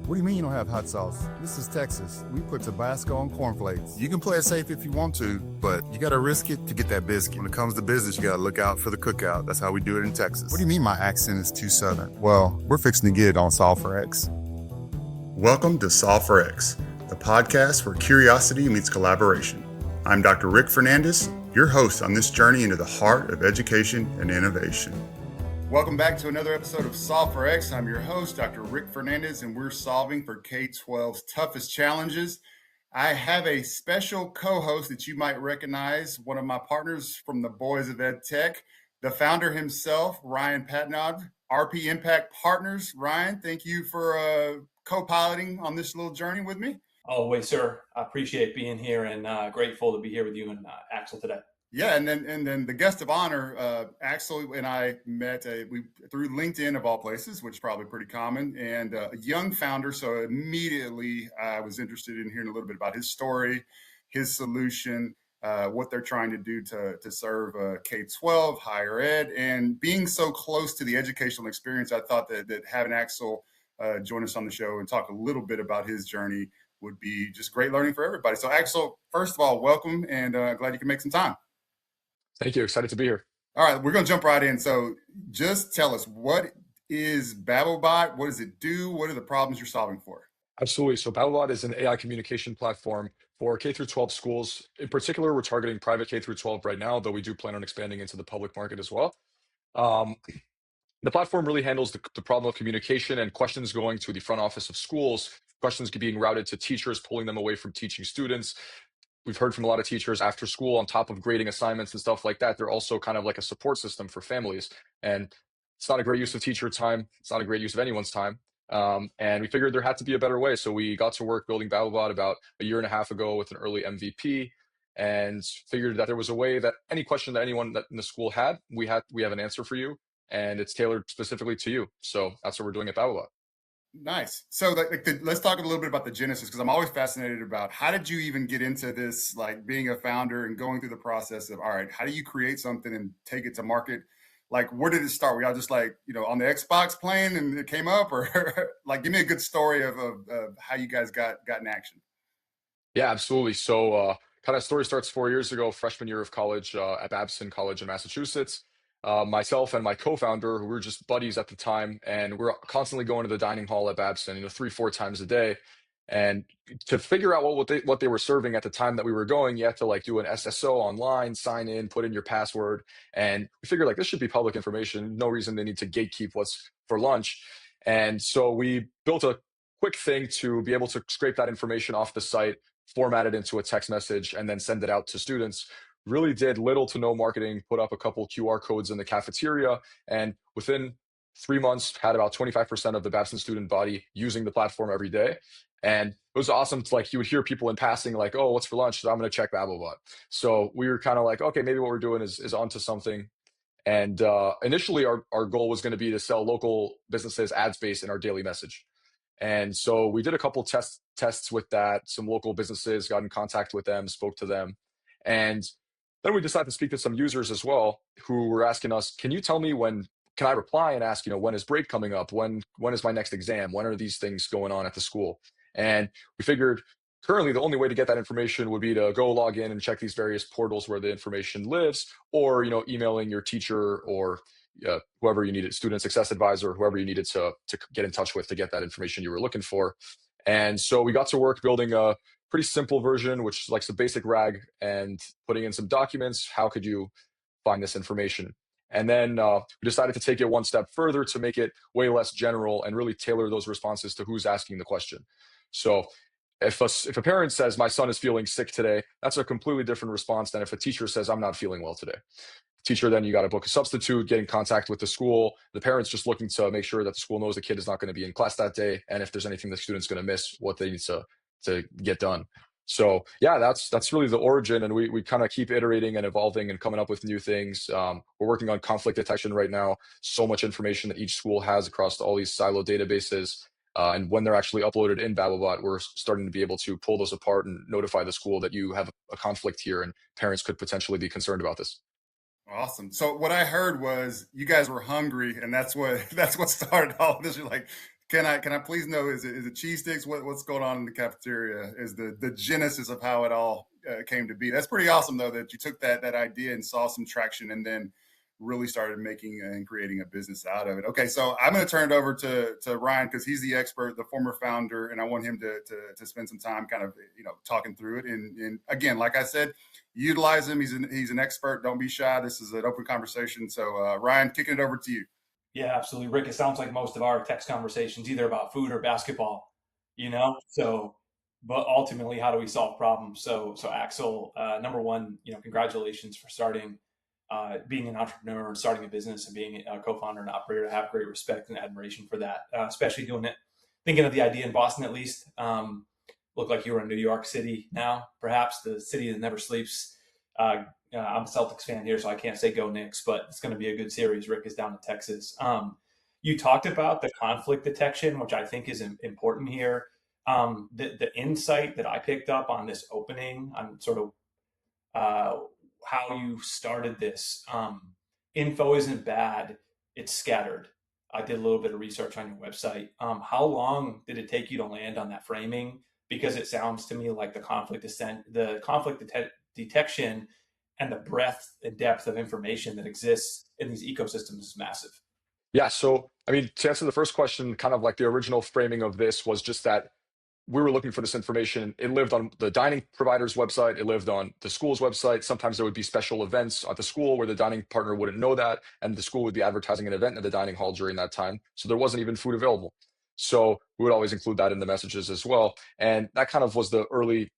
What do you mean you don't have hot sauce? This is Texas. We put Tabasco on cornflakes. You can play it safe if you want to, but you gotta risk it to get that biscuit. When it comes to business, you gotta look out for the cookout. That's how we do it in Texas. What do you mean my accent is too southern? Well, we're fixing to get it on Solve for X. Welcome to Solve for X, the podcast where curiosity meets collaboration. I'm Dr. Rick Fernandez, your host on this journey into the heart of education and innovation. Welcome back to another episode of Solve for X. I'm your host, Dr. Rick Fernandez, and we're solving for K-12's toughest challenges. I have a special co-host that you might recognize, one of my partners from the Boys of Ed Tech, the founder himself, Ryan Patenaude, RP Impact Partners. Ryan, thank you for co-piloting on this little journey with me. Always, sir. I appreciate being here and grateful to be here with you and Axel today. Yeah, and then the guest of honor, Axel and I met through LinkedIn of all places, which is probably pretty common, and a young founder. So immediately I was interested in hearing a little bit about his story, his solution, what they're trying to do to serve K-12, higher ed, and being so close to the educational experience, I thought that having Axel join us on the show and talk a little bit about his journey would be just great learning for everybody. So Axel, first of all, welcome, and glad you can make some time. Thank you. Excited to be here. All right, we're going to jump right in. So just tell us, what is BaboBot? What does it do? What are the problems you're solving for? Absolutely. So BaboBot is an AI communication platform for K-12 schools. In particular, we're targeting private K-12 right now, though we do plan on expanding into the public market as well. The platform really handles the problem of communication and questions going to the front office of schools, questions being routed to teachers, pulling them away from teaching students. We've heard from a lot of teachers after school, on top of grading assignments and stuff like that, they're also kind of like a support system for families. And it's not a great use of teacher time. It's not a great use of anyone's time. And we figured there had to be a better way. So we got to work building BaboBot about a year and a half ago with an early MVP, and figured that there was a way that any question that anyone that in the school had, we have an answer for you, and it's tailored specifically to you. So that's what we're doing at BaboBot. Nice. So let's talk a little bit about the genesis, because I'm always fascinated about how did you even get into this, like being a founder and going through the process of, all right, how do you create something and take it to market? Like, where did it start? Were y'all just like, on the Xbox playing and it came up, or like, give me a good story of how you guys got in action. Yeah, absolutely. So kind of story starts 4 years ago, freshman year of college at Babson College in Massachusetts. Myself and my co-founder, who were just buddies at the time, and we're constantly going to the dining hall at Babson, 3-4 times a day. And to figure out what they were serving at the time that we were going, you had to like do an SSO online, sign in, put in your password, and we figured like this should be public information. No reason they need to gatekeep what's for lunch. And so we built a quick thing to be able to scrape that information off the site, format it into a text message, and then send it out to students. Really did little to no marketing, put up a couple QR codes in the cafeteria, and within 3 months had about 25% of the Babson student body using the platform every day. And it was awesome to, like, you would hear people in passing like, oh, what's for lunch? So I'm going to check BaboBot. So we were kind of like, okay, maybe what we're doing is onto something. And initially our goal was going to be to sell local businesses ad space in our daily message. And so we did a couple tests with that. Some local businesses, got in contact with them, spoke to them. And then we decided to speak to some users as well who were asking us, can you tell me can I reply and ask, when is break coming up? When is my next exam? When are these things going on at the school? And we figured currently the only way to get that information would be to go log in and check these various portals where the information lives, or, emailing your teacher or whoever you needed, student success advisor, whoever you needed to get in touch with to get that information you were looking for. And so we got to work building a pretty simple version, which is like some basic RAG, and putting in some documents. How could you find this information? And then we decided to take it one step further to make it way less general and really tailor those responses to who's asking the question. So if a parent says, my son is feeling sick today, that's a completely different response than if a teacher says, I'm not feeling well today. Teacher, then you got to book a substitute, get in contact with the school. The parent's just looking to make sure that the school knows the kid is not going to be in class that day, and if there's anything the student's going to miss, what they need to get done. So yeah, that's really the origin, and we kind of keep iterating and evolving and coming up with new things. We're working on conflict detection right now. So much information that each school has across all these silo databases. And when they're actually uploaded in BaboBot, we're starting to be able to pull those apart and notify the school that you have a conflict here, and parents could potentially be concerned about this. Awesome. So what I heard was you guys were hungry, and that's what started all of this. You're like, Can I please know, is it cheese sticks? What's going on in the cafeteria? Is the genesis of how it all came to be? That's pretty awesome though, that you took that idea and saw some traction, and then really started making and creating a business out of it. Okay, so I'm going to turn it over to Ryan, because he's the expert, the former founder, and I want him to spend some time kind of talking through it. And again, like I said, utilize him. He's an expert. Don't be shy. This is an open conversation. So Ryan, kicking it over to you. Yeah, absolutely. Rick, it sounds like most of our text conversations either about food or basketball, So, but ultimately, how do we solve problems? So Axel, number one, congratulations for starting, being an entrepreneur and starting a business and being a co-founder and operator. I have great respect and admiration for that, especially doing it, thinking of the idea in Boston at least. Looked like you were in New York City now, perhaps the city that never sleeps. I'm a Celtics fan here, so I can't say go Knicks, but it's going to be a good series. Rick is down in Texas. You talked about the conflict detection, which I think is important here. The insight that I picked up on this opening, on sort of how you started this. Info isn't bad; it's scattered. I did a little bit of research on your website. How long did it take you to land on that framing? Because it sounds to me like the conflict detection and the breadth and depth of information that exists in these ecosystems is massive. Yeah. So, I mean, to answer the first question, kind of like the original framing of this was just that we were looking for this information. It lived on the dining provider's website. It lived on the school's website. Sometimes there would be special events at the school where the dining partner wouldn't know that, and the school would be advertising an event at the dining hall during that time. So there wasn't even food available. So we would always include that in the messages as well. And that kind of was the early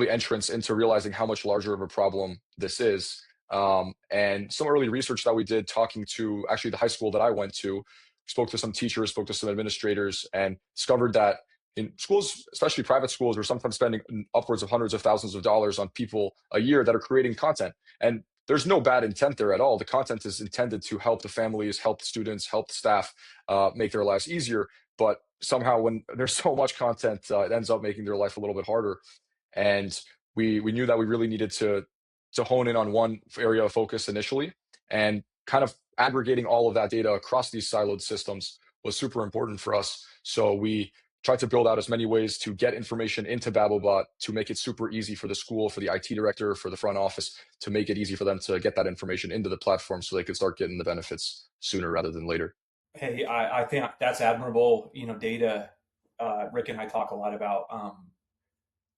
entrance into realizing how much larger of a problem this is. And some early research that we did, talking to actually the high school that I went to, spoke to some teachers, spoke to some administrators, and discovered that in schools, especially private schools, we're sometimes spending upwards of hundreds of thousands of dollars on people a year that are creating content. And there's no bad intent there at all. The content is intended to help the families, help the students, help the staff, make their lives easier. But somehow when there's so much content, it ends up making their life a little bit harder. And we knew that we really needed to hone in on one area of focus initially, and kind of aggregating all of that data across these siloed systems was super important for us. So we tried to build out as many ways to get information into BaboBot, to make it super easy for the school, for the IT director, for the front office, to make it easy for them to get that information into the platform so they could start getting the benefits sooner rather than later. Hey, I think that's admirable. Data, Rick and I talk a lot about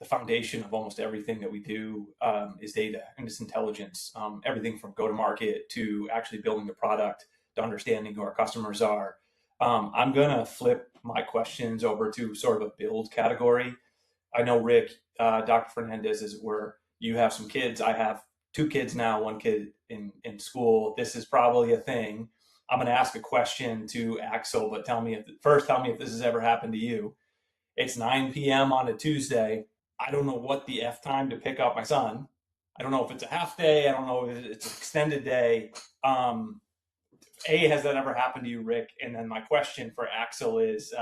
the foundation of almost everything that we do is data and its intelligence. Everything from go-to-market to actually building the product to understanding who our customers are. I'm going to flip my questions over to sort of a build category. I know, Rick, Dr. Fernandez, is where you have some kids. I have 2 kids now, 1 kid in school. This is probably a thing. I'm going to ask a question to Axel, but tell me if this has ever happened to you. It's 9 p.m. on a Tuesday. I don't know what the F time to pick up my son. I don't know if it's a half day. I don't know if it's an extended day. Has that ever happened to you, Rick? And then my question for Axel is,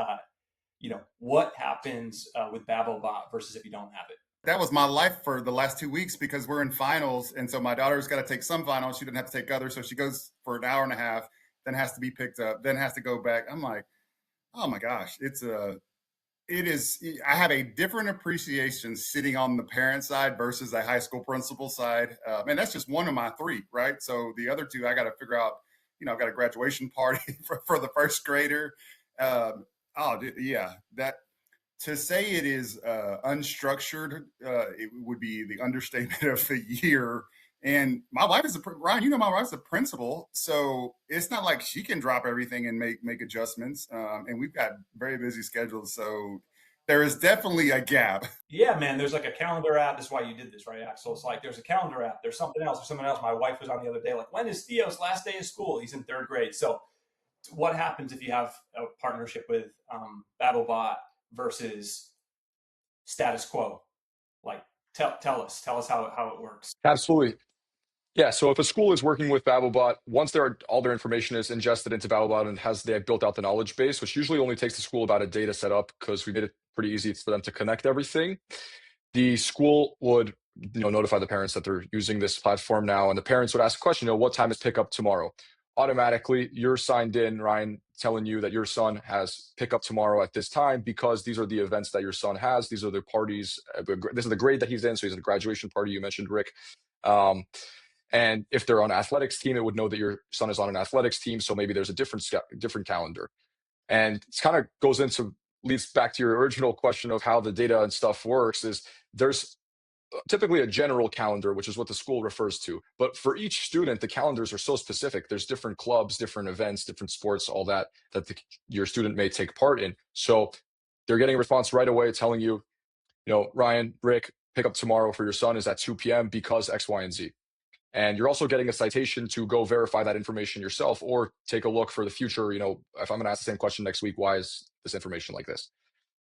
what happens with BaboBot versus if you don't have it? That was my life for the last 2 weeks, because we're in finals. And so my daughter's got to take some finals. She didn't have to take others. So she goes for an hour and a half, then has to be picked up, then has to go back. I'm like, oh my gosh, I have a different appreciation sitting on the parent side versus a high school principal side. And that's just one of my 3, right? So the other 2, I got to figure out, I've got a graduation party for the first grader. That to say it is unstructured, it would be the understatement of the year. And my wife is Ryan, my wife's a principal, so it's not like she can drop everything and make adjustments. And we've got very busy schedules, so there is definitely a gap. Yeah, man, there's like a calendar app. That's why you did this, right, Axel? It's like there's a calendar app. There's something else. My wife was on the other day, like, when is Theo's last day of school? He's in 3rd grade. So what happens if you have a partnership with BaboBot versus status quo? Like, tell us how it works. Absolutely. Yeah, so if a school is working with BaboBot, once all their information is ingested into BaboBot and they have built out the knowledge base, which usually only takes the school about a day to set up because we made it pretty easy for them to connect everything, the school would notify the parents that they're using this platform now, and the parents would ask a question, what time is pickup tomorrow? Automatically, you're signed in, Ryan, telling you that your son has pickup tomorrow at this time because these are the events that your son has. These are the parties. This is the grade that he's in. So he's at a graduation party. You mentioned, Rick. And if they're on an athletics team, it would know that your son is on an athletics team. So maybe there's a different calendar. And it kind of leads back to your original question of how the data and stuff works. Is there's typically a general calendar, which is what the school refers to. But for each student, the calendars are so specific. There's different clubs, different events, different sports, all that your student may take part in. So they're getting a response right away telling you, Ryan, Rick, pick up tomorrow for your son is at 2 p.m. because X, Y, and Z. And you're also getting a citation to go verify that information yourself or take a look for the future. If I'm going to ask the same question next week, why is this information like this?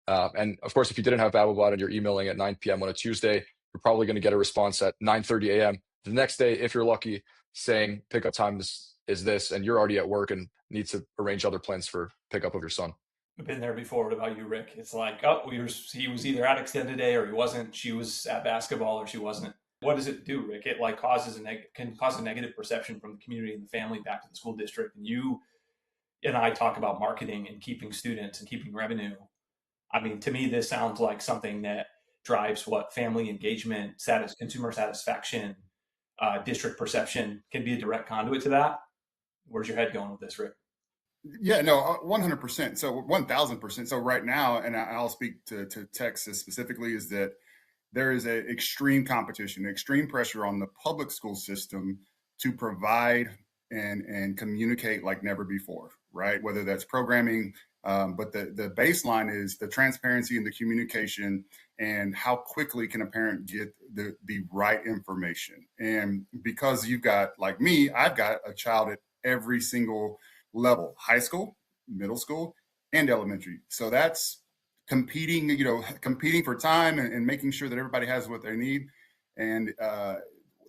And of course, if you didn't have BaboBot and you're emailing at 9 p.m. on a Tuesday, you're probably going to get a response at 9:30 a.m. the next day, if you're lucky, saying pickup time is this, and you're already at work and need to arrange other plans for pickup of your son. I've been there before. What about you, Rick? It's like, he was either at extended day or he wasn't. She was at basketball or she wasn't. What does it do, Rick? It can cause a negative perception from the community and the family back to the school district. And you and I talk about marketing and keeping students and keeping revenue. I mean, to me, this sounds like something that drives what family engagement, consumer satisfaction, district perception can be a direct conduit to that. Where's your head going with this, Rick? Yeah, no, 100%. So 1000%. So right now, and I'll speak to Texas specifically, is that there is an extreme competition, extreme pressure on the public school system to provide and communicate like never before, right? Whether that's programming, but the baseline is the transparency and the communication and how quickly can a parent get the right information. And because you've got, like me, I've got a child at every single level, high school, middle school, and elementary. So that's competing for time and making sure that everybody has what they need. And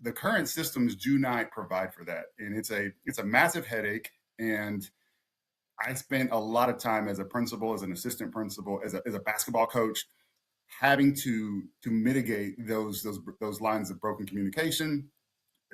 the current systems do not provide for that. And it's a massive headache. And I spent a lot of time as a principal, as an assistant principal, as a basketball coach, having to mitigate those lines of broken communication.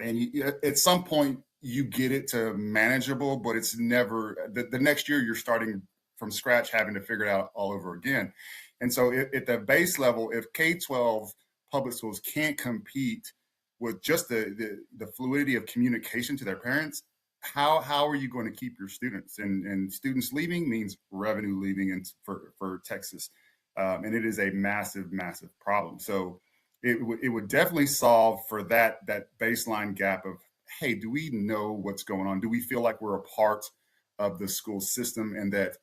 And at some point you get it to manageable, but it's never the next year you're starting from scratch, having to figure it out all over again. And so at the base level, if K-12 public schools can't compete with just the fluidity of communication to their parents, how are you going to keep your students? And students leaving means revenue leaving for Texas. And it is a massive, massive problem. So it would definitely solve for that baseline gap of, hey, do we know what's going on? Do we feel like we're a part of the school system, and that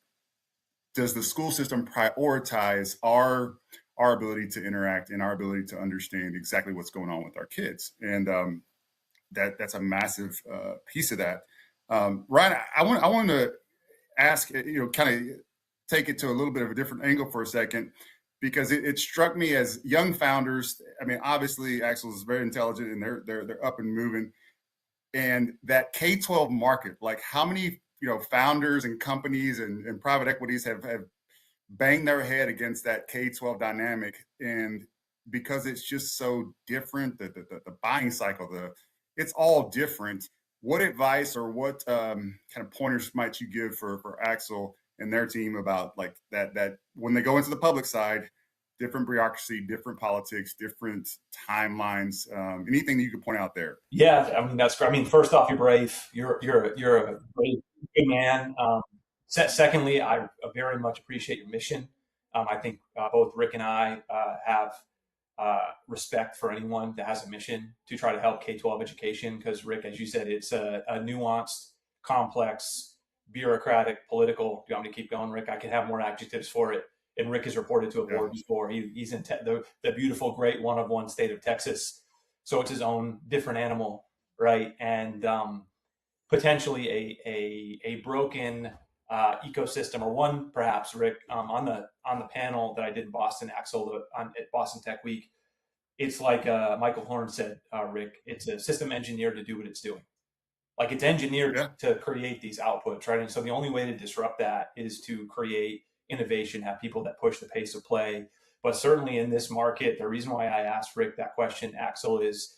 does the school system prioritize our ability to interact and our ability to understand exactly what's going on with our kids? And that's a massive piece of that. Ryan, I want to ask, kind of take it to a little bit of a different angle for a second, because it struck me as young founders. I mean, obviously Axel is very intelligent and they're up and moving, and that K-12 market, like how many founders and companies and private equities have banged their head against that K-12 dynamic. And because it's just so different, the buying cycle, it's all different. What advice or what kind of pointers might you give for Axel and their team about like that when they go into the public side, different bureaucracy, different politics, different timelines, anything that you could point out there? Yeah, I mean, that's great. I mean, first off, you're brave. You're a brave, good man. Secondly, I very much appreciate your mission. I think both Rick and I have respect for anyone that has a mission to try to help K-12 education, because Rick, as you said, it's a nuanced, complex, bureaucratic, political. Do you want me to keep going, Rick? I could have more adjectives for it. And Rick has reported to a board before. He's in the beautiful, great one of one state of Texas. So it's his own different animal, right? And potentially a broken ecosystem, or one perhaps, Rick, on the panel that I did in Boston, Axel, at Boston Tech Week. It's like Michael Horn said, Rick, it's a system engineered to do what it's doing. Like it's engineered to create these outputs, right? And so the only way to disrupt that is to create innovation, have people that push the pace of play. But certainly in this market, the reason why I asked Rick that question, Axel, is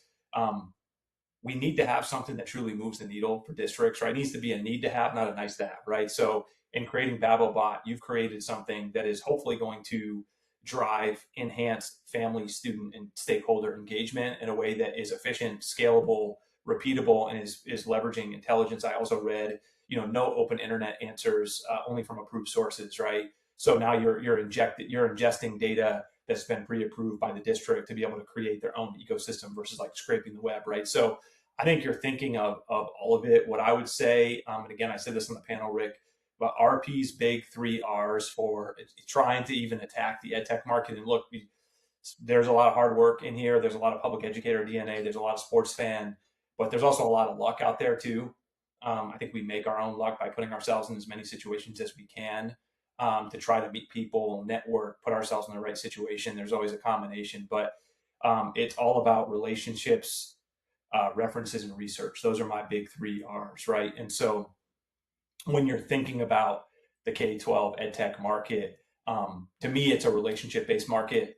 we need to have something that truly moves the needle for districts, right? It needs to be a need to have, not a nice to have, right? So in creating BaboBot, you've created something that is hopefully going to drive enhanced family, student, and stakeholder engagement in a way that is efficient, scalable, repeatable, and is leveraging intelligence. I also read, no open internet answers, only from approved sources, right? So now you're ingesting data that's been pre-approved by the district to be able to create their own ecosystem versus like scraping the web, right? So I think you're thinking of all of it. What I would say, and again, I said this on the panel, Rick, but RP's big 3 R's for trying to even attack the ed tech market. And look, there's a lot of hard work in here. There's a lot of public educator DNA. There's a lot of sports fan, but there's also a lot of luck out there too. I think we make our own luck by putting ourselves in as many situations as we can, to try to meet people, network, put ourselves in the right situation. There's always a combination, but it's all about relationships, references, and research. Those are my big 3 R's, right? And so when you're thinking about the K-12 ed tech market, to me, it's a relationship-based market.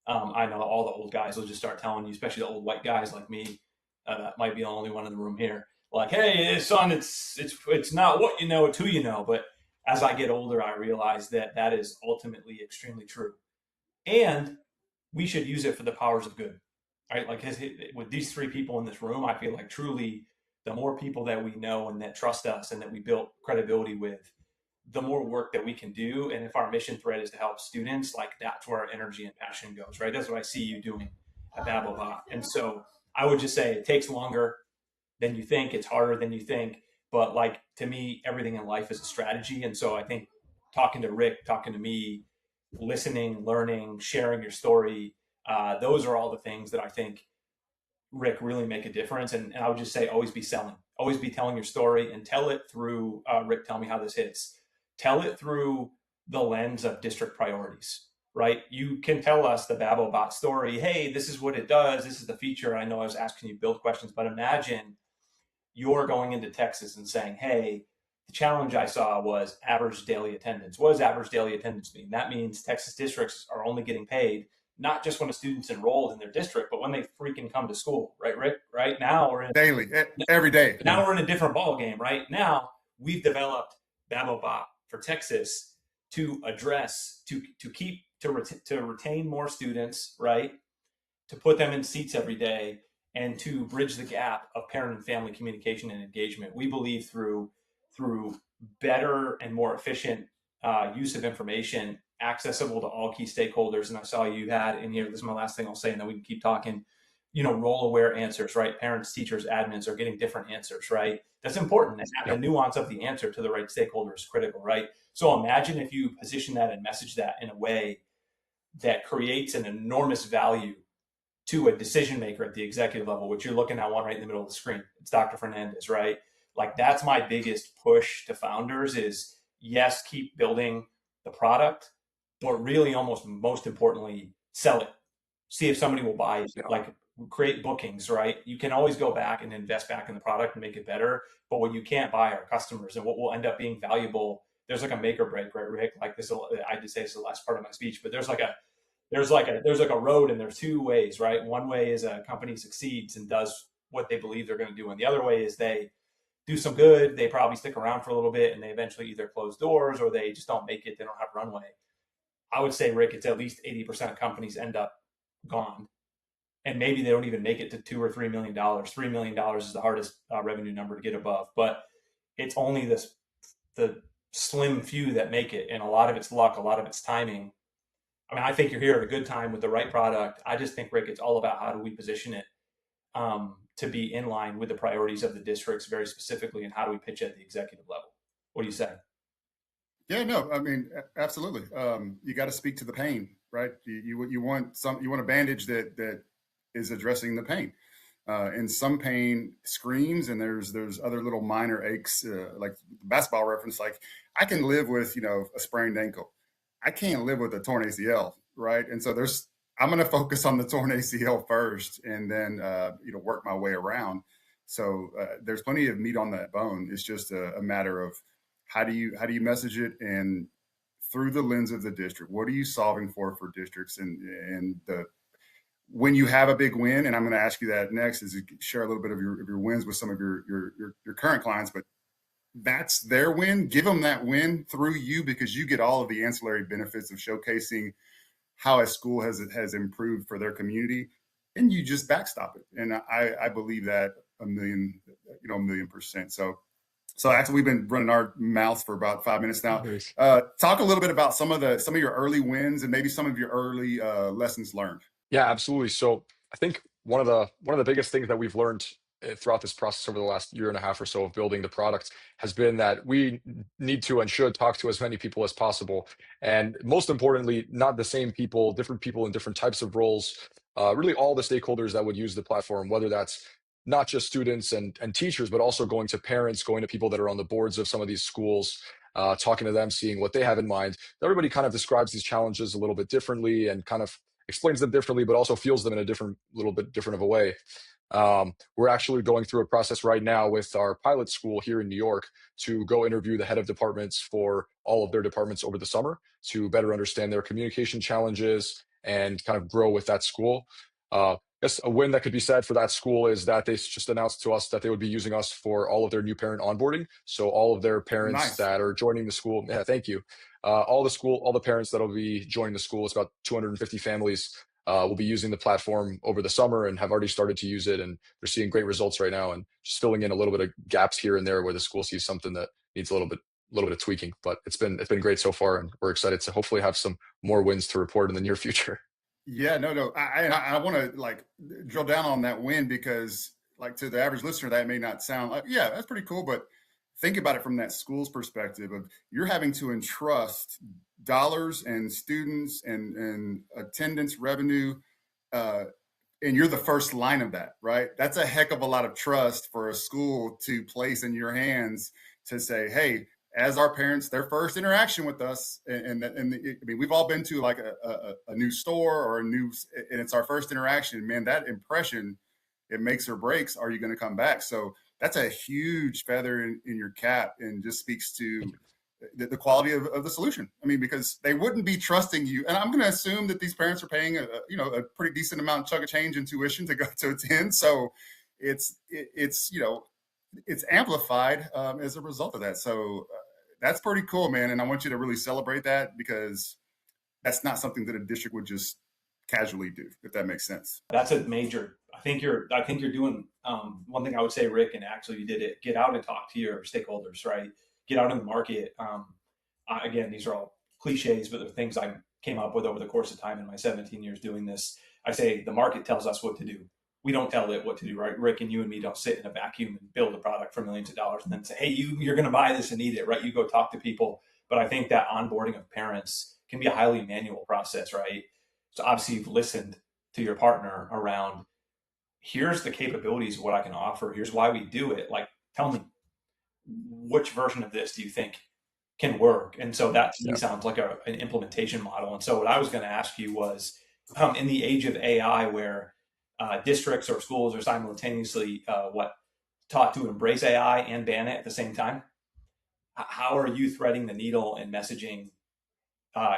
I know all the old guys will just start telling you, especially the old white guys like me, that might be the only one in the room here, like, hey, son, it's not what you know, it's who you know. But as I get older, I realize that that is ultimately extremely true. And we should use it for the powers of good, right? Like with these 3 people in this room, I feel like truly the more people that we know and that trust us and that we build credibility with, the more work that we can do. And if our mission thread is to help students, like that's where our energy and passion goes, right? That's what I see you doing at BaboBot. And so I would just say it takes longer than you think. It's harder than you think. But like, to me, everything in life is a strategy. And so I think talking to Rick, talking to me, listening, learning, sharing your story, those are all the things that I think, Rick, really make a difference. And I would just say, always be selling, always be telling your story, and tell it through, Rick, tell me how this hits. Tell it through the lens of district priorities, right? You can tell us the BaboBot story. Hey, this is what it does. This is the feature. I know I was asking you build questions, but imagine you're going into Texas and saying, hey, the challenge I saw was average daily attendance. What does average daily attendance mean? That means Texas districts are only getting paid not just when a student's enrolled in their district, but when they freaking come to school, right, Rick? Right now we're in Daily, every day. now we're in a different ball game, right? Now we've developed BaboBot for Texas to address, to retain more students, right? To put them in seats every day, and to bridge the gap of parent and family communication and engagement. We believe through better and more efficient use of information, accessible to all key stakeholders. And I saw you had in here, this is my last thing I'll say, and then we can keep talking, role aware answers, right? Parents, teachers, admins are getting different answers, right? That's important. And the nuance of the answer to the right stakeholder is critical, right? So imagine if you position that and message that in a way that creates an enormous value to a decision maker at the executive level, which you're looking at one right in the middle of the screen. It's Dr. Fernandez, right? Like, that's my biggest push to founders is, yes, keep building the product, but really almost most importantly, sell it. See if somebody will buy it. Like, create bookings, right? You can always go back and invest back in the product and make it better. But what you can't buy are customers, and what will end up being valuable. There's like a make or break, right, Rick? Like this, I did say this is the last part of my speech, but there's like a road, and there's 2 ways, right? One way is a company succeeds and does what they believe they're going to do, and the other way is they do some good. They probably stick around for a little bit, and they eventually either close doors or they just don't make it. They don't have runway. I would say, Rick, it's at least 80% of companies end up gone, and maybe they don't even make it to $2 or $3 million. $3 million is the hardest revenue number to get above, but it's only the slim few that make it, and a lot of it's luck, a lot of it's timing. I mean, I think you're here at a good time with the right product. I just think, Rick, it's all about how do we position it to be in line with the priorities of the districts very specifically, and how do we pitch at the executive level? What do you say? Yeah, no, I mean, absolutely. You got to speak to the pain, right? You want a bandage that is addressing the pain. And some pain screams, and there's other little minor aches, like the basketball reference. Like, I can live with a sprained ankle. I can't live with a torn ACL, right? And so I'm going to focus on the torn ACL first, and then work my way around. So there's plenty of meat on that bone. It's just a matter of how do you message it, and through the lens of the district, what are you solving for districts, and when you have a big win, and I'm going to ask you that next, is to share a little bit of your wins with some of your current clients, but that's their win. Give them that win through you, because you get all of the ancillary benefits of showcasing how a school has improved for their community, and you just backstop it. And I believe that a million percent. So actually, we've been running our mouths for about 5 minutes now. Nice. Talk a little bit about some of your early wins and maybe some of your early lessons learned. Yeah, absolutely. So I think one of the biggest things that we've learned throughout this process over the last year and a half or so of building the product has been that we need to and should talk to as many people as possible, and most importantly, not the same people, different people in different types of roles. Really, all the stakeholders that would use the platform, whether that's not just students and teachers, but also going to parents, going to people that are on the boards of some of these schools, talking to them, seeing what they have in mind. Everybody kind of describes these challenges a little bit differently and kind of explains them differently, but also feels them in a little bit different of a way. We're actually going through a process right now with our pilot school here in New York to go interview the head of departments for all of their departments over the summer to better understand their communication challenges and kind of grow with that school. I guess a win that could be said for that school is that they just announced to us that they would be using us for all of their new parent onboarding. So all of their parents Nice. that are joining the school, yeah, thank you. All the parents that will be joining the school, it's about 250 families, will be using the platform over the summer and have already started to use it. And they're seeing great results right now and just filling in a little bit of gaps here and there where the school sees something that needs a little bit of tweaking. But it's been great so far, and we're excited to hopefully have some more wins to report in the near future. Yeah, no. I want to like drill down on that win, because like to the average listener, that may not sound like, yeah, that's pretty cool. But think about it from that school's perspective of you're having to entrust dollars and students and attendance revenue, uh, and you're the first line of that, right? That's a heck of a lot of trust for a school to place in your hands to say, hey, as our parents, their first interaction with us, I mean, we've all been to like a new store or and it's our first interaction. Man, that impression, it makes or breaks. Are you going to come back? So that's a huge feather in your cap, and just speaks to the quality of the solution. I mean, because they wouldn't be trusting you, and I'm going to assume that these parents are paying a pretty decent amount chunk of change in tuition to go to attend. So it's amplified as a result of that. So that's pretty cool, man. And I want you to really celebrate that, because that's not something that a district would just casually do, if that makes sense. That's a major. I think you're doing one thing I would say, Rick, and actually you did it. Get out and talk to your stakeholders, right? Get out in the market. Again, these are all cliches, but they're things I came up with over the course of time in my 17 years doing this. I say the market tells us what to do. We don't tell it what to do, right? Rick and you and me don't sit in a vacuum and build a product for millions of dollars and then say, hey, you're going to buy this and need it, right? You go talk to people. But I think that onboarding of parents can be a highly manual process, right? So obviously you've listened to your partner around, here's the capabilities of what I can offer. Here's why we do it. Like, tell me, which version of this do you think can work? And so that to me sounds like an implementation model. And so what I was going to ask you was, in the age of AI, where districts or schools are simultaneously taught to embrace AI and ban it at the same time, how are you threading the needle in messaging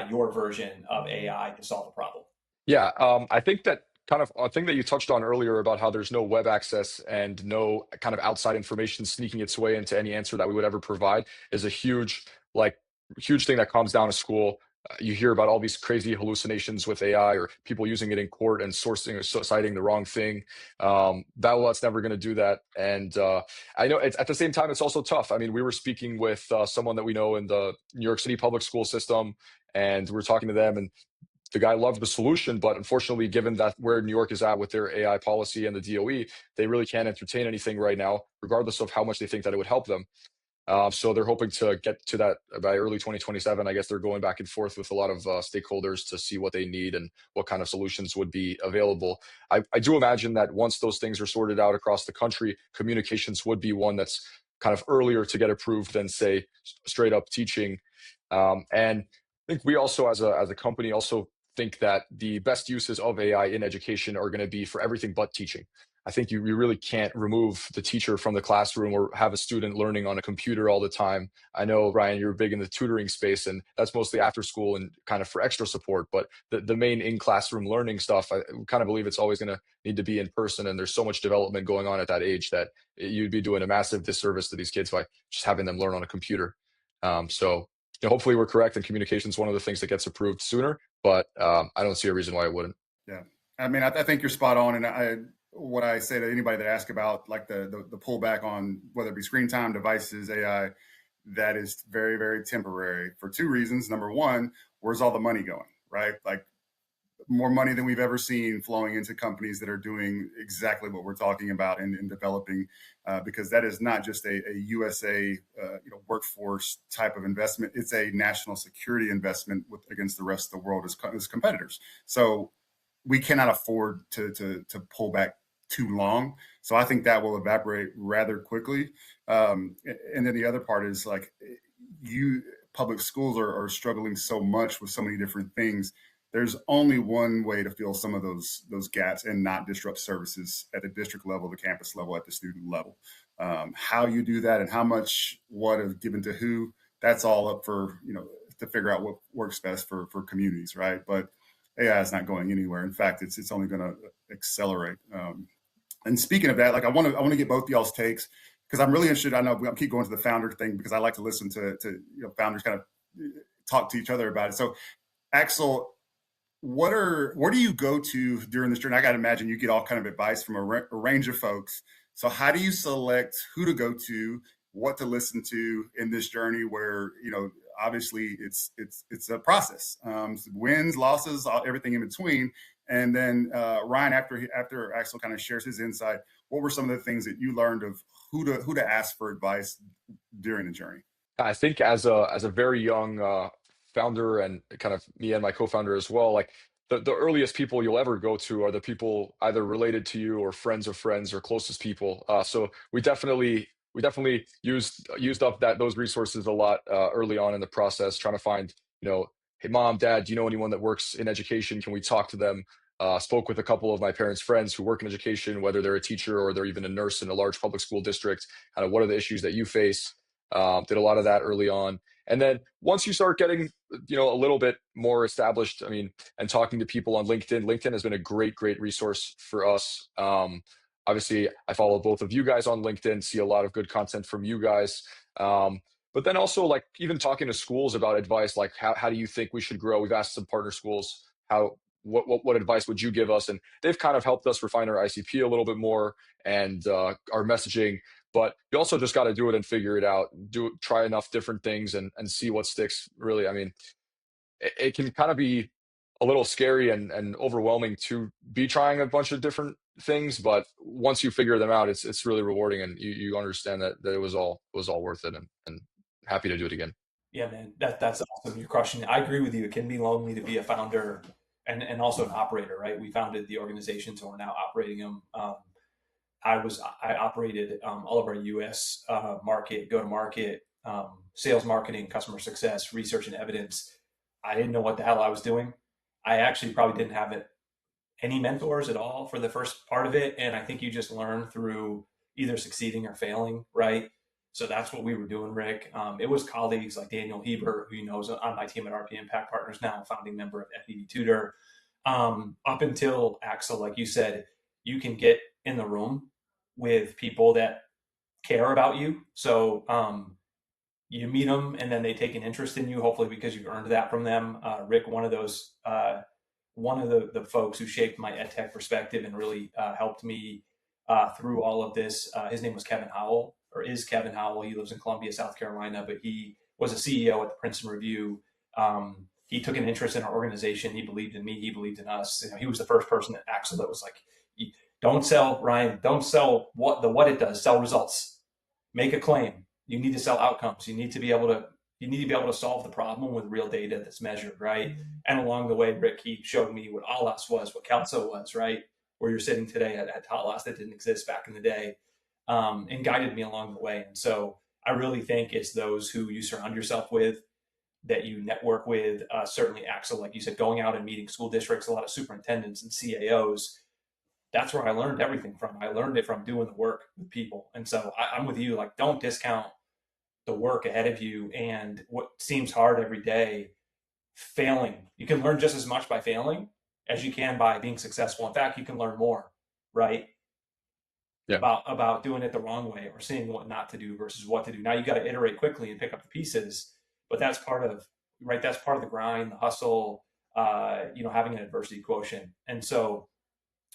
your version of AI to solve a problem? Yeah, I think that kind of a thing that you touched on earlier about how there's no web access and no kind of outside information sneaking its way into any answer that we would ever provide is a like, huge thing that comes down to school. You hear about all these crazy hallucinations with AI, or people using it in court and sourcing or citing the wrong thing. BaboBot's never going to do that. And I know at the same time, it's also tough. I mean, we were speaking with someone that we know in the New York City public school system, and we were talking to them, and the guy loved the solution, but unfortunately, given that where New York is at with their AI policy and the DOE, they really can't entertain anything right now, regardless of how much they think that it would help them. So they're hoping to get to that by early 2027. I guess they're going back and forth with a lot of stakeholders to see what they need and what kind of solutions would be available. I do imagine that once those things are sorted out across the country, communications would be one that's kind of earlier to get approved than, say, straight up teaching. And I think we also, as a company, also think that the best uses of AI in education are going to be for everything but teaching. I think you really can't remove the teacher from the classroom or have a student learning on a computer all the time. I know, Ryan, you're big in the tutoring space, and that's mostly after school and kind of for extra support. But the main in classroom learning stuff, I kind of believe it's always going to need to be in person. And there's so much development going on at that age that you'd be doing a massive disservice to these kids by just having them learn on a computer. So hopefully we're correct, and communication is one of the things that gets approved sooner. But I don't see a reason why it wouldn't. Yeah, I mean, I think you're spot on, and what I say to anybody that asks about like the pullback on whether it be screen time, devices, AI, that is very, very temporary for two reasons. Number one, where's all the money going, right? Like more money than we've ever seen flowing into companies that are doing exactly what we're talking about in developing, because that is not just a USA workforce type of investment. It's a national security investment against the rest of the world as competitors. So we cannot afford to pull back too long. So I think that will evaporate rather quickly. And then the other part is like public schools are struggling so much with so many different things. There's only one way to fill some of those gaps and not disrupt services at the district level, the campus level, at the student level. How you do that and how much what is given to who, that's all up for, to figure out what works best for communities, right? But AI is not going anywhere. In fact, it's only going to accelerate. And speaking of that, like I want to get both y'all's takes, because I'm really interested. I know I keep going to the founder thing because I like to listen to founders kind of talk to each other about it. So, Axel, where do you go to during this journey? I got to imagine you get all kind of advice from a range of folks. So, how do you select who to go to, what to listen to in this journey where obviously it's a process, wins, losses, everything in between. And then Ryan, after Axel kind of shares his insight, what were some of the things that you learned of who to ask for advice during the journey? I think as a very young founder, and kind of me and my co-founder as well, like the earliest people you'll ever go to are the people either related to you or friends of friends or closest people. So we definitely used up those resources a lot early on in the process, trying to find, hey, mom, dad, do you know anyone that works in education? Can we talk to them? Spoke with a couple of my parents' friends who work in education, whether they're a teacher or they're even a nurse in a large public school district. Kind of what are the issues that you face? Did a lot of that early on. And then once you start getting, a little bit more established, and talking to people on LinkedIn has been a great, great resource for us. Obviously, I follow both of you guys on LinkedIn, see a lot of good content from you guys. But then also, like, even talking to schools about advice, like how do you think we should grow? We've asked some partner schools, what advice would you give us? And they've kind of helped us refine our ICP a little bit more and our messaging. But you also just got to do it and figure it out. Try enough different things and see what sticks. Really, it can kind of be a little scary and overwhelming to be trying a bunch of different things, but once you figure them out, it's really rewarding, and you understand that it was all worth it, and happy to do it again. Yeah, man, that's awesome. You're crushing it. I agree with you. It can be lonely to be a founder and also an operator, right? We founded the organizations and we're now operating them. I operated all of our US market, go to market, sales, marketing, customer success, research and evidence. I didn't know what the hell I was doing. I actually probably didn't have any mentors at all for the first part of it. And I think you just learn through either succeeding or failing, right? So that's what we were doing, Rick. It was colleagues like Daniel Heber, who knows on my team at RP Impact Partners now, founding member of FEV Tutor. Up until Axel, like you said, you can get in the room with people that care about you. So you meet them and then they take an interest in you, hopefully because you've earned that from them. Rick, one of the folks who shaped my edtech perspective and really helped me through all of this. His name was Kevin Howell, or is Kevin Howell. He lives in Columbia, South Carolina, but he was a CEO at the Princeton Review. He took an interest in our organization. He believed in me. He believed in us. He was the first person at Axel that was like, don't sell, Ryan, don't sell what it does, sell results. Make a claim. You need to sell outcomes. You need to be able to solve the problem with real data that's measured, right? And along the way, Rick, he showed me what Alas was, what Kelso was, right? Where you're sitting today at Talas that didn't exist back in the day, and guided me along the way. And so I really think it's those who you surround yourself with, that you network with. Certainly Axel, like you said, going out and meeting school districts, a lot of superintendents and CAOs. that's where I learned everything from. I learned it from doing the work with people. And so I'm with you. Like, don't discount the work ahead of you and what seems hard every day. Failing, you can learn just as much by failing as you can by being successful. In fact, you can learn more, right? Yeah. About doing it the wrong way or seeing what not to do versus what to do. Now you got to iterate quickly and pick up the pieces, but that's part of right. That's part of the grind, the hustle. Having an adversity quotient, and so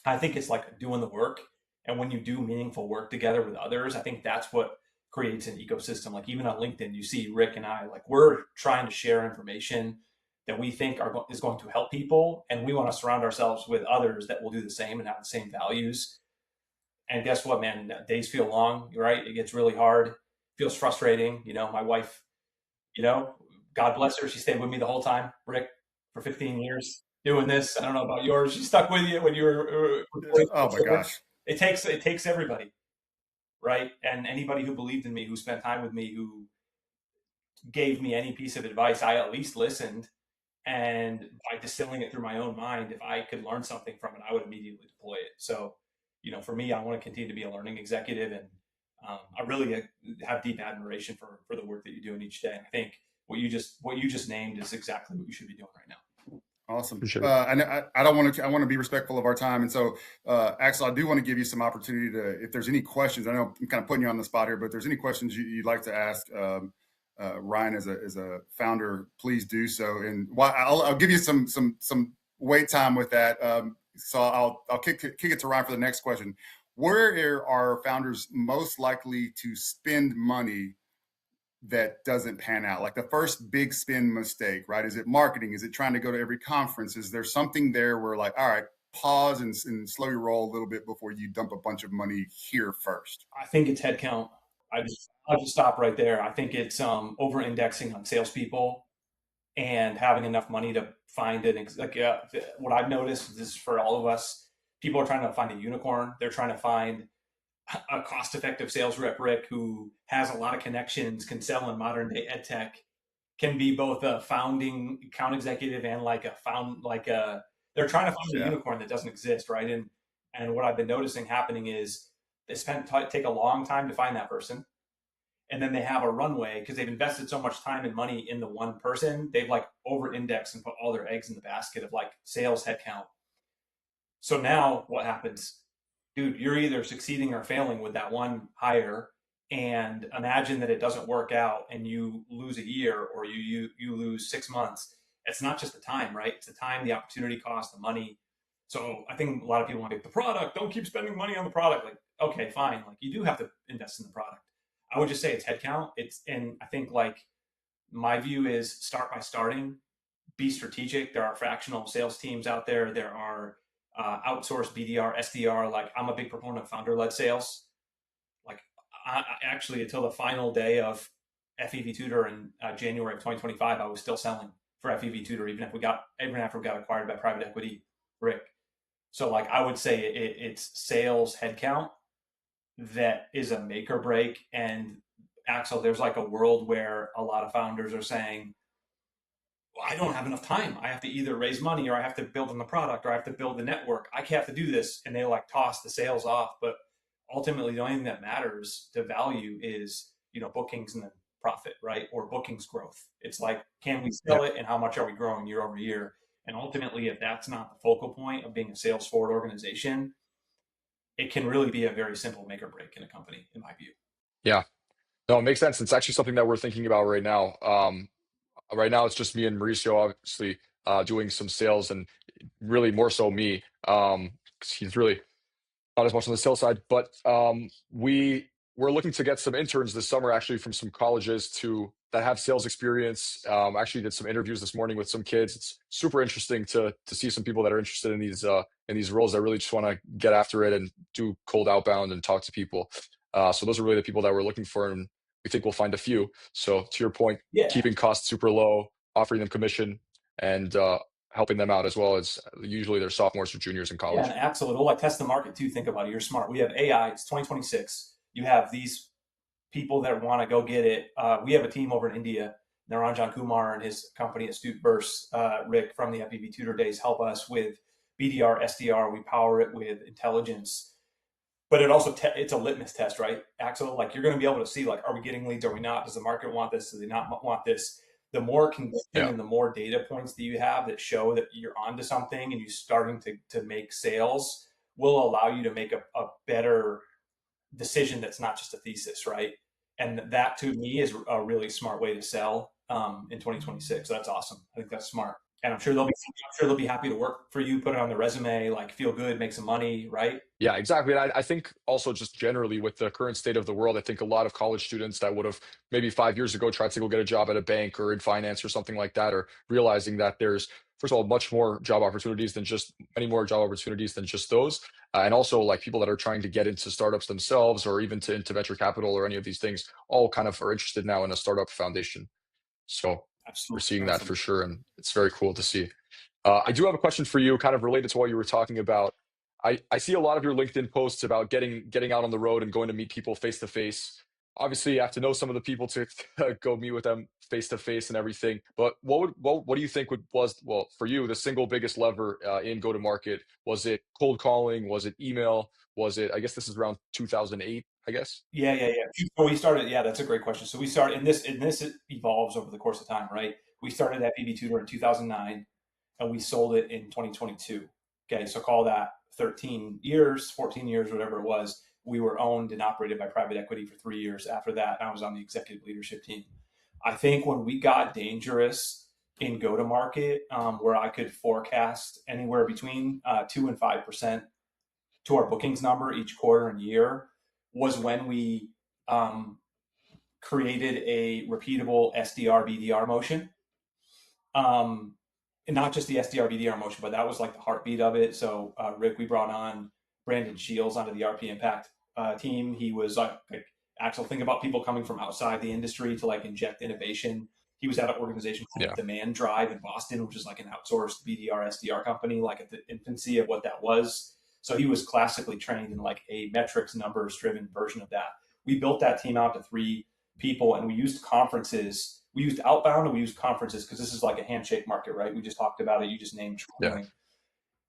I think it's like doing the work. And when you do meaningful work together with others, I think that's what creates an ecosystem. Like even on LinkedIn, you see Rick and I, like we're trying to share information that we think is going to help people. And we want to surround ourselves with others that will do the same and have the same values. And guess what, man? Days feel long, right? It gets really hard, feels frustrating. My wife, God bless her. She stayed with me the whole time, Rick, for 15 years doing this. I don't know about yours. She stuck with you when you were. Oh my gosh. It takes everybody, right? And anybody who believed in me, who spent time with me, who gave me any piece of advice, I at least listened. And by distilling it through my own mind, if I could learn something from it, I would immediately deploy it. So, for me, I want to continue to be a learning executive, and I really have deep admiration for the work that you're doing each day. And I think what you just named is exactly what you should be doing right now. Awesome. Appreciate it. And I don't want to. I want to be respectful of our time, and so Axel, I do want to give you some opportunity to, if there's any questions. I know I'm kind of putting you on the spot here, but if there's any questions you'd like to ask Ryan as a founder, please do so. And I'll give you some wait time with that. So I'll kick it to Ryan for the next question. Where are founders most likely to spend money that doesn't pan out? Like the first big spend mistake, right? Is it marketing? Is it trying to go to every conference? Is there something there where like, all right, pause and slow your roll a little bit before you dump a bunch of money here first? I think it's headcount. I'll just stop right there. I think it's over indexing on salespeople and having enough money to find it. What I've noticed, this is for all of us, people are trying to find a unicorn. They're trying to find a cost-effective sales rep, Rick, who has a lot of connections, can sell in modern day ed tech, can be both a founding account executive and they're trying to find a unicorn that doesn't exist, right? And what I've been noticing happening is they take a long time to find that person. And then they have a runway because they've invested so much time and money in the one person. They've like over-indexed and put all their eggs in the basket of like sales headcount. So now what happens? Dude, you're either succeeding or failing with that one hire. And imagine that it doesn't work out and you lose a year or you lose 6 months. It's not just the time, right? It's the time, the opportunity cost, the money. So I think a lot of people want to get the product. Don't keep spending money on the product. Like, okay, fine. Like you do have to invest in the product. I would just say it's headcount. And I think like my view is start by starting, be strategic. There are fractional sales teams out there. There are outsourced BDR, SDR. Like I'm a big proponent of founder-led sales. Like I actually, until the final day of FEV Tutor in January of 2025, I was still selling for FEV Tutor, even after we got acquired by private equity, Rick. So like I would say it's sales headcount that is a make or break. And Axel, there's like a world where a lot of founders are saying, well, I don't have enough time. I have to either raise money or I have to build on the product or I have to build the network. I have to do this. And they like toss the sales off. But ultimately, the only thing that matters to value is, bookings and then profit, right? Or bookings growth. It's like, can we sell it and how much are we growing year over year? And ultimately, if that's not the focal point of being a sales forward organization, it can really be a very simple make or break in a company, in my view. Yeah. No, it makes sense. It's actually something that we're thinking about right now. Right now, it's just me and Mauricio, obviously, doing some sales, and really more so me, 'cause he's really not as much on the sales side. But we're looking to get some interns this summer, actually, from some colleges that have sales experience. Actually, did some interviews this morning with some kids. It's super interesting to see some people that are interested in these roles that really just want to get after it and do cold outbound and talk to people. So those are really the people that we're looking for, and we think we'll find a few. So to your point, keeping costs super low, offering them commission, and helping them out as well as usually they're sophomores or juniors in college. Yeah, and Axel, it'll like test the market too. Think about it. You're smart. We have AI. It's 2026. You have these people that want to go get it. We have a team over in India. Naranjan Kumar and his company, Astute Burst, Rick from the FEV Tutor days, help us with BDR, SDR, we power it with intelligence, but it also it's a litmus test, right, Axel? Like, you're going to be able to see, like, are we getting leads? Are we not? Does the market want this? Do they not want this? The more conviction Yeah. and the more data points that you have that show that you're onto something and you're starting to make sales will allow you to make a better decision that's not just a thesis, right? And that to me is a really smart way to sell in 2026. So that's awesome. I think that's smart. And I'm sure they'll be happy to work for you, put it on the resume, like, feel good, make some money, right? Yeah, exactly. And I think also just generally with the current state of the world, I think a lot of college students that would have maybe 5 years ago tried to go get a job at a bank or in finance or something like that are realizing that there's, first of all, much more job opportunities than just many more job opportunities than just those. And also like people that are trying to get into startups themselves or even into venture capital or any of these things, all kind of are interested now in a startup foundation. So we're Absolutely. seeing that for Absolutely. sure. And it's very cool to see. I do have a question for you, kind of related to what you were talking about. I see a lot of your LinkedIn posts about getting out on the road and going to meet people face to face. Obviously, you have to know some of the people to go meet with them face to face and everything. But what do you think was, well, for you, the single biggest lever in go to market? Was it cold calling? Was it email? Was it? I guess this is around 2008. I guess. Yeah. So we started. Yeah, that's a great question. So we started, and this evolves over the course of time, right? We started at BB Tutor in 2009, and we sold it in 2022. Okay, so call that 13 years, 14 years, whatever it was. We were owned and operated by private equity for 3 years after that. And I was on the executive leadership team. I think when we got dangerous in go to market, where I could forecast anywhere between 2 and 5% to our bookings number each quarter and year, was when we um, created a repeatable SDR BDR motion. And not just the SDR BDR motion, but that was like the heartbeat of it. So Rick, we brought on Brandon Shields onto the RP Impact team. He was like, Axel, think about people coming from outside the industry to like inject innovation. He was at an organization called Yeah. Demand Drive in Boston, which is like an outsourced BDR SDR company, like at the infancy of what that was. So he was classically trained in like a metrics numbers driven version of that. We built that team out to 3 people, and we used conferences. We used outbound and we used conferences because this is like a handshake market, right? We just talked about it. You just named Yeah. trolling.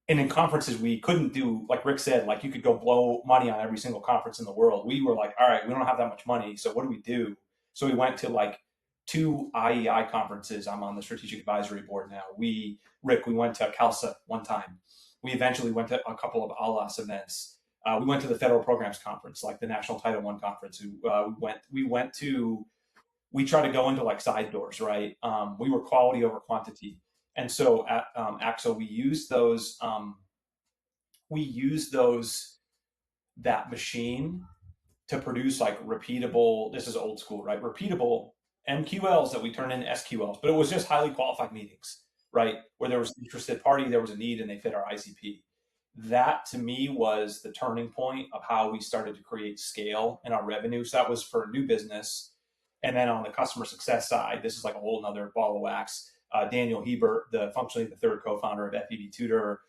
And in conferences, we couldn't do, like Rick said, like you could go blow money on every single conference in the world. We were like, all right, we don't have that much money. So what do we do? So we went to like 2 IEI conferences. I'm on the strategic advisory board now. Rick, we went to CALSA one time. We eventually went to a couple of ALAS events. We went to the federal programs conference, like the National Title I conference. We try to go into like side doors, right? We were quality over quantity. And so at Axel, we use those, that machine to produce like repeatable, this is old school, right? Repeatable MQLs that we turn into SQLs, but it was just highly qualified meetings, right? Where there was an interested party, there was a need, and they fit our ICP. That to me was the turning point of how we started to create scale in our revenue. So that was for new business. And then on the customer success side, this is like a whole nother ball of wax. Daniel Hebert, functionally the third co-founder of FEB Tutor,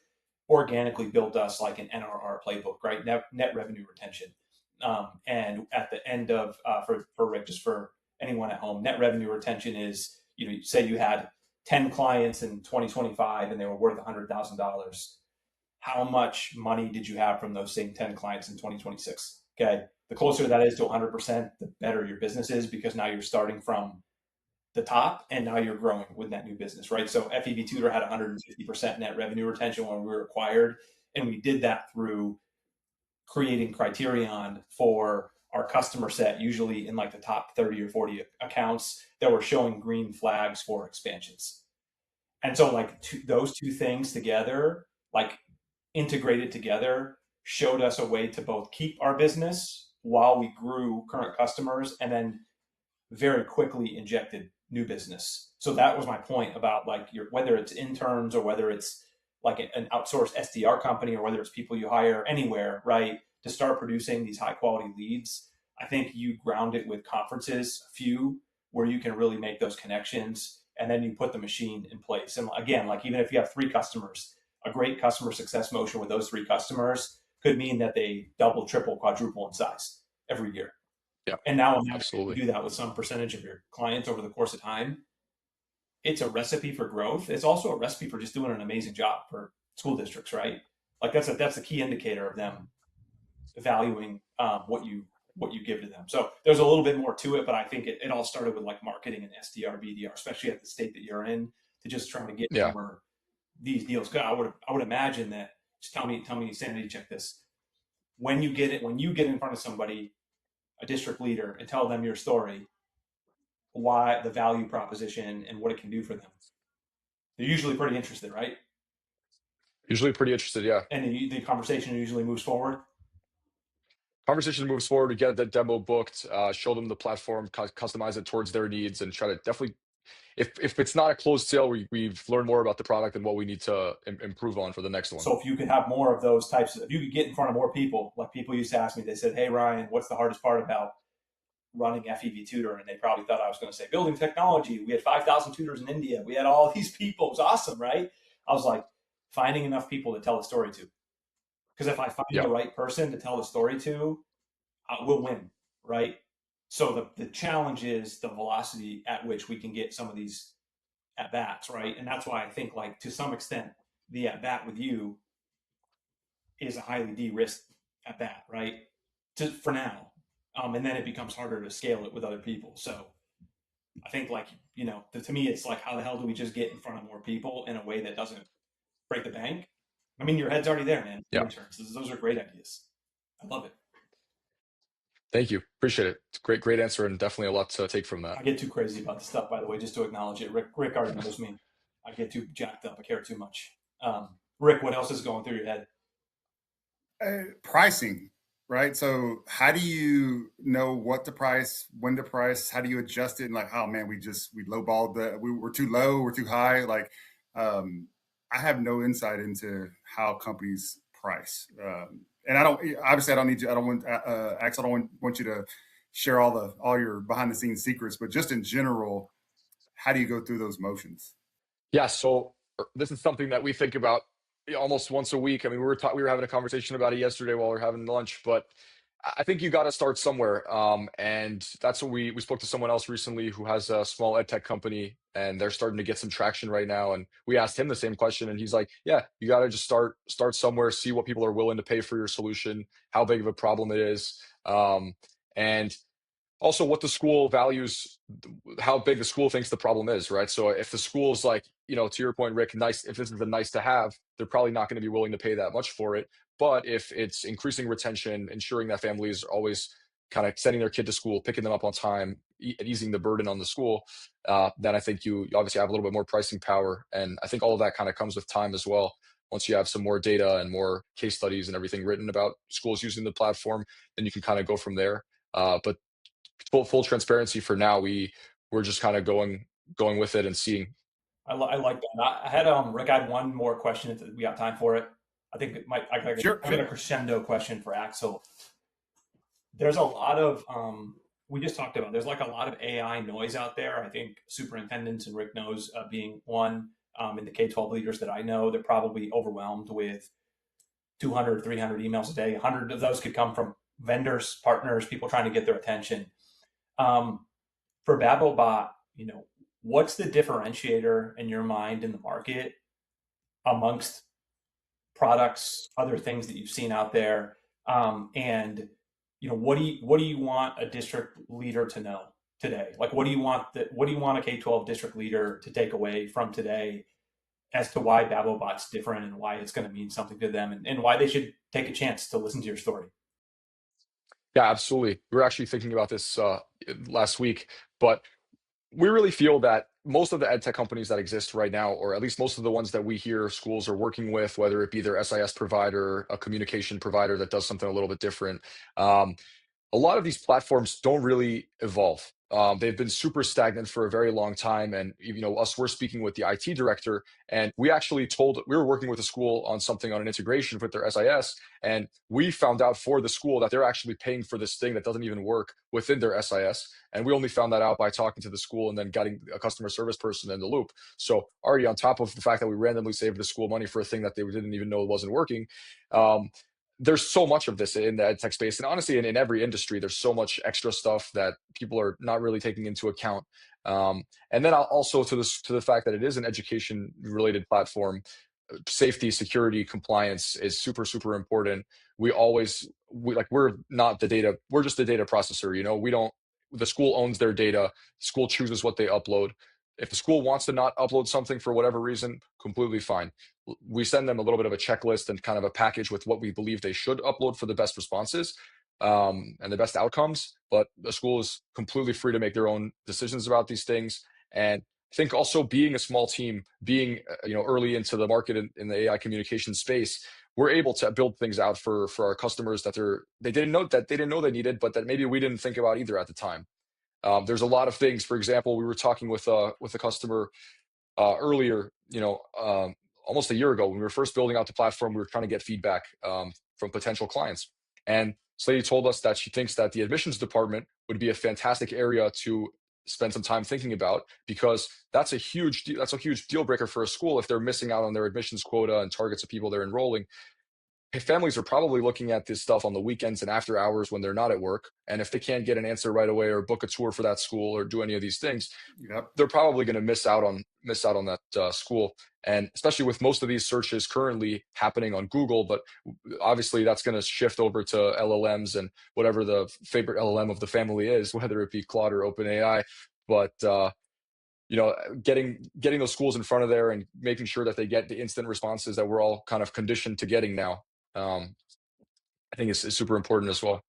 organically built us like an NRR playbook, right? Net revenue retention. And at the end of, for Rick, just for anyone at home, net revenue retention is, you say you had 10 clients in 2025 and they were worth $100,000. How much money did you have from those same 10 clients in 2026? Okay. The closer that is to 100%, the better your business is, because now you're starting from the top and now you're growing with that new business, right? So FEB Tutor had 150% net revenue retention when we were acquired. And we did that through creating criterion for our customer set, usually in like the top 30 or 40 accounts that were showing green flags for expansions. And so like those two things together, like integrated together, showed us a way to both keep our business while we grew current customers, and then very quickly injected new business. So that was my point about like whether it's interns or whether it's like an outsourced SDR company or whether it's people you hire anywhere, right, to start producing these high quality leads. I think you ground it with conferences, a few where you can really make those connections, and then you put the machine in place. And again, like even if you have 3 customers, a great customer success motion with those 3 customers could mean that they double, triple, quadruple in size every year. Yeah. And now imagine you Absolutely. do that with some percentage of your clients over the course of time. It's a recipe for growth. It's also a recipe for just doing an amazing job for school districts, right? Like that's the key indicator of them valuing what you give to them. So there's a little bit more to it, but I think it all started with like marketing and SDR, BDR, especially at the state that you're in, to just trying to get Yeah. more these deals. I would imagine that. Just tell me, sanity check this. When you get in front of somebody, a district leader, and tell them your story, why the value proposition and what it can do for them, they're usually pretty interested, right? Usually pretty interested. Yeah. And the conversation usually moves forward. Conversation moves forward. We get the demo booked, show them the platform, customize it towards their needs, and try to definitely, if it's not a closed sale, we've learned more about the product and what we need to improve on for the next one. So if you could have more of those types, if you could get in front of more people, like people used to ask me, they said, "Hey Ryan, what's the hardest part about running FEV Tutor?" And they probably thought I was going to say building technology. We had 5,000 tutors in India. We had all these people. It was awesome, right? I was like, finding enough people to tell the story to. Because if I find Yeah. the right person to tell the story to, we'll win, right? So the challenge is the velocity at which we can get some of these at bats, right? And that's why I think, like, to some extent, the at bat with you is a highly de-risked at bat, right? For now, and then it becomes harder to scale it with other people. So I think, like, to me, it's like, how the hell do we just get in front of more people in a way that doesn't break the bank? I mean, your head's already there, man. Yeah. Those are great ideas. I love it. Thank you. Appreciate it. It's a great answer, and definitely a lot to take from that. I get too crazy about the stuff, by the way, just to acknowledge it. Rick already knows me. I get too jacked up. I care too much. Rick, what else is going through your head? Pricing, right? So how do you know what to price, when to price? How do you adjust it? And like, oh man, we lowballed we're too low, we're too high. Like, I have no insight into how companies price. And I don't need you. I don't want Axel. I don't want you to share all your behind the scenes secrets, but just in general, how do you go through those motions? Yeah. So this is something that we think about almost once a week. I mean, we were having a conversation about it yesterday while we were having lunch, but I think you got to start somewhere. And that's what we spoke to someone else recently who has a small ed tech company, and they're starting to get some traction right now. And we asked him the same question, and he's like, yeah, you got to just start somewhere, see what people are willing to pay for your solution, how big of a problem it is. And also what the school values, how big the school thinks the problem is, right? So if the school's like, to your point, Rick, nice, if this is a nice to have, they're probably not going to be willing to pay that much for it. But if it's increasing retention, ensuring that families are always kind of sending their kid to school, picking them up on time, easing the burden on the school, then I think you obviously have a little bit more pricing power. And I think all of that kind of comes with time as well. Once you have some more data and more case studies and everything written about schools using the platform, then you can kind of go from there. But full transparency for now, we're just kind of going with it and seeing. I like that. I had Rick. I had one more question if we got time for it. I think it might. I got a crescendo question for Axel. There's a lot of we just talked about. There's like a lot of AI noise out there. I think superintendents, and Rick knows, being one, in the K-12 leaders that I know, they're probably overwhelmed with 200, 300 emails a day. 100 of those could come from vendors, partners, people trying to get their attention. For BaboBot, what's the differentiator in your mind in the market amongst products, other things that you've seen out there? And what do you want a district leader to know today? Like, what do you want a K-12 district leader to take away from today as to why BaboBot's different and why it's going to mean something to them, and why they should take a chance to listen to your story? Yeah, absolutely. We were actually thinking about this last week, but we really feel that most of the ed tech companies that exist right now, or at least most of the ones that we hear schools are working with, whether it be their SIS provider, a communication provider that does something a little bit different, a lot of these platforms don't really evolve. They've been super stagnant for a very long time. And, we're speaking with the IT director, and we were working with a school on an integration with their SIS. And we found out for the school that they're actually paying for this thing that doesn't even work within their SIS. And we only found that out by talking to the school and then getting a customer service person in the loop. So already on top of the fact that we randomly saved the school money for a thing that they didn't even know wasn't working, there's so much of this in the ed tech space, and honestly, in every industry, there's so much extra stuff that people are not really taking into account. And then also to the fact that it is an education related platform, safety, security, compliance is super, super important. We're not the data, we're just the data processor. We don't, the school owns their data, school chooses what they upload. If the school wants to not upload something for whatever reason, completely fine. We send them a little bit of a checklist and kind of a package with what we believe they should upload for the best responses, and the best outcomes. But the school is completely free to make their own decisions about these things. And I think also being a small team, being early into the market in the AI communication space, we're able to build things out for our customers that they didn't know they needed, but that maybe we didn't think about either at the time. There's a lot of things. For example, we were talking with a customer earlier, almost a year ago when we were first building out the platform. We were trying to get feedback from potential clients, and this lady told us that she thinks that the admissions department would be a fantastic area to spend some time thinking about, because that's a huge deal breaker for a school if they're missing out on their admissions quota and targets of people they're enrolling. Families are probably looking at this stuff on the weekends and after hours when they're not at work. And if they can't get an answer right away or book a tour for that school or do any of these things, Yep. they're probably going to miss out on that school. And especially with most of these searches currently happening on Google, but obviously that's going to shift over to LLMs and whatever the favorite LLM of the family is, whether it be Claude or OpenAI. But getting those schools in front of there and making sure that they get the instant responses that we're all kind of conditioned to getting now, I think is super important as well.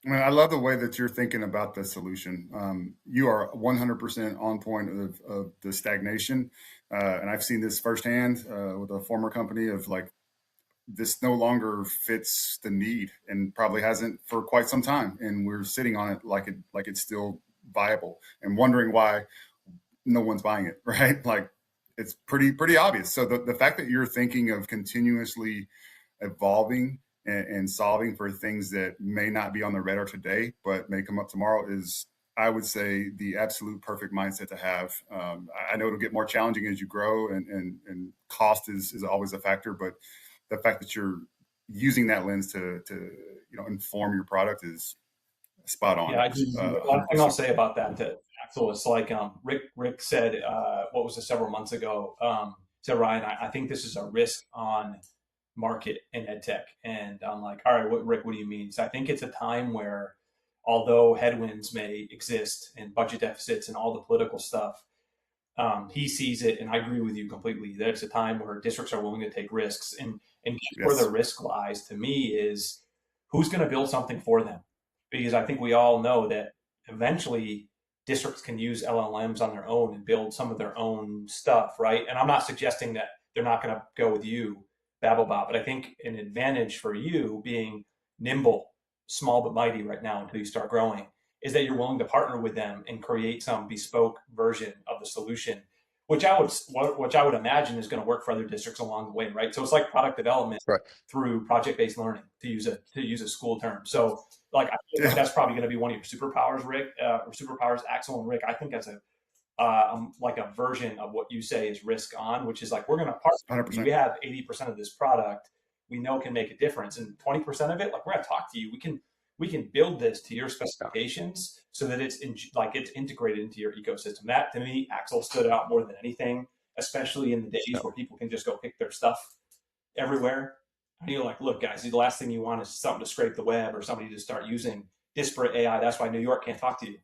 I mean, I love the way that you're thinking about the solution. You are 100% on point of the stagnation. And I've seen this firsthand with a former company of like, this no longer fits the need and probably hasn't for quite some time. And we're sitting on it like it's still viable and wondering why no one's buying it, right? Like it's pretty obvious. So the fact that you're thinking of continuously evolving and solving for things that may not be on the radar today, but may come up tomorrow is, I would say, the absolute perfect mindset to have. I know it'll get more challenging as you grow, and cost is always a factor, but the fact that you're using that lens to inform your product is spot on. Yeah, one thing I'll say about that to Axel is like Rick said, what was it, several months ago, said, Ryan, I think this is a risk on market in ed tech. And I'm like, all right, Rick, what do you mean? So I think it's a time where, although headwinds may exist and budget deficits and all the political stuff, he sees it, and I agree with you completely, that it's a time where districts are willing to take risks. And where the risk lies to me is who's going to build something for them. Because I think we all know that eventually districts can use LLMs on their own and build some of their own stuff, right? And I'm not suggesting that they're not going to go with you, BaboBot, but I think an advantage for you being nimble, small but mighty right now until you start growing, is that you're willing to partner with them and create some bespoke version of the solution, which I would imagine is going to work for other districts along the way, right? So it's like product development through project-based learning, to use a school term. So like, I think that's probably going to be one of your superpowers, Rick, or superpowers, Axel and Rick. I think that's like a version of what you say is risk on, which is like, we're going to partner. 100%. We have 80% of this product we know can make a difference, and 20% of it, like, we're going to talk to you. We can build this to your specifications so that it's integrated into your ecosystem. That, to me, Axel, stood out more than anything, especially in the days where people can just go pick their stuff everywhere. And you're like, look, guys, the last thing you want is something to scrape the web or somebody to start using disparate AI. That's why New York can't talk to you.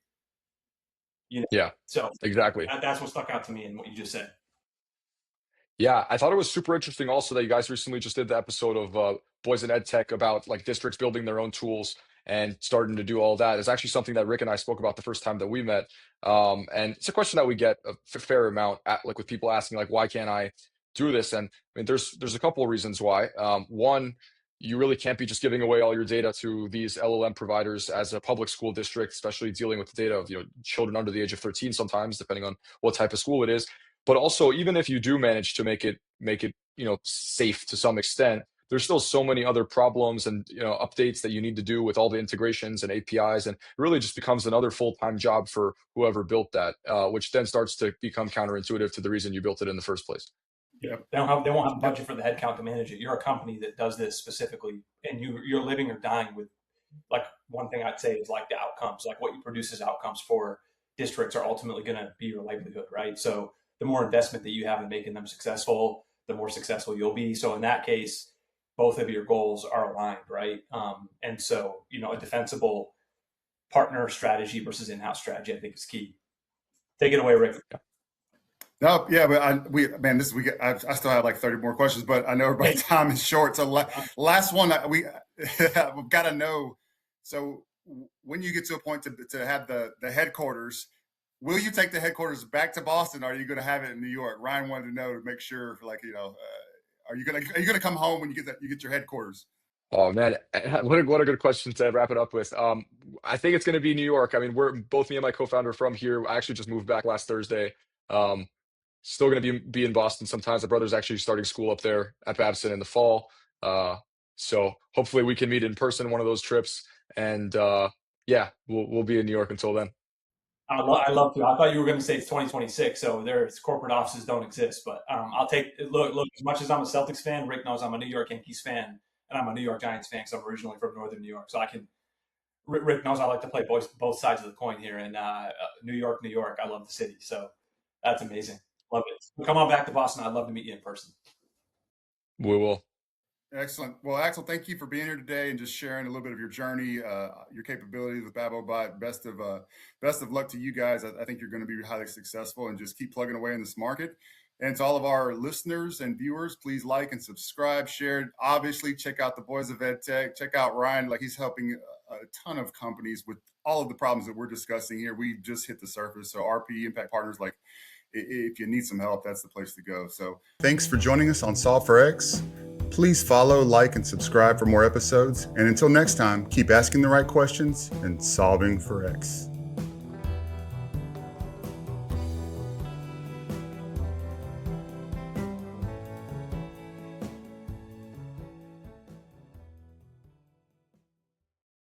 Yeah, so exactly. That's what stuck out to me in what you just said. Yeah, I thought it was super interesting also that you guys recently just did the episode of Boys in Ed Tech about like districts building their own tools and starting to do all that. It's actually something that Rick and I spoke about the first time that we met. And it's a question that we get a fair amount, like with people asking, like, why can't I do this? And I mean, there's a couple of reasons why. One, you really can't be just giving away all your data to these LLM providers as a public school district, especially dealing with the data of children under the age of 13 sometimes, depending on what type of school it is. But also, even if you do manage to make it safe to some extent, there's still so many other problems and updates that you need to do with all the integrations and APIs, and it really just becomes another full-time job for whoever built that, which then starts to become counterintuitive to the reason you built it in the first place. Yeah, they won't have a budget for the headcount to manage it. You're a company that does this specifically, and you're living or dying with, like, one thing I'd say is like the outcomes, like what you produce as outcomes for districts are ultimately going to be your livelihood, right? So the more investment that you have in making them successful, the more successful you'll be. So in that case, both of your goals are aligned, right? And so, a defensible partner strategy versus in-house strategy, I think, is key. Take it away, Rick. No, yeah, but I still have like 30 more questions, but I know everybody's time is short. So last one, we've got to know. So when you get to a point to have the headquarters, will you take the headquarters back to Boston, or are you going to have it in New York? Ryan wanted to know, to make sure, like, are you gonna come home when you get your headquarters? Oh man, what a good question to wrap it up with. I think it's going to be New York. I mean, we're both, me and my co-founder, from here. I actually just moved back last Thursday. Um, Still going to be in Boston sometimes. My brother's actually starting school up there at Babson in the fall. So hopefully we can meet in person one of those trips. And yeah, we'll be in New York until then. I love to. I thought you were going to say it's 2026, so there's corporate offices don't exist. But I'll take look. As much as I'm a Celtics fan, Rick knows I'm a New York Yankees fan, and I'm a New York Giants fan because I'm originally from Northern New York. So Rick knows I like to play both sides of the coin here. And New York, I love the city. So that's amazing. Love it. Come on back to Boston. I'd love to meet you in person. We will. Excellent. Well, Axel, thank you for being here today and just sharing a little bit of your journey, your capabilities with BaboBot. Best of luck to you guys. I think you're going to be highly successful, and just keep plugging away in this market. And to all of our listeners and viewers, please like and subscribe, share. Obviously, check out the Boys of EdTech. Check out Ryan. Like, he's helping a ton of companies with all of the problems that we're discussing here. We just hit the surface. So RP Impact Partners, like, if you need some help, that's the place to go. So thanks for joining us on Solve for X. Please follow, like, and subscribe for more episodes. And until next time, keep asking the right questions and solving for X.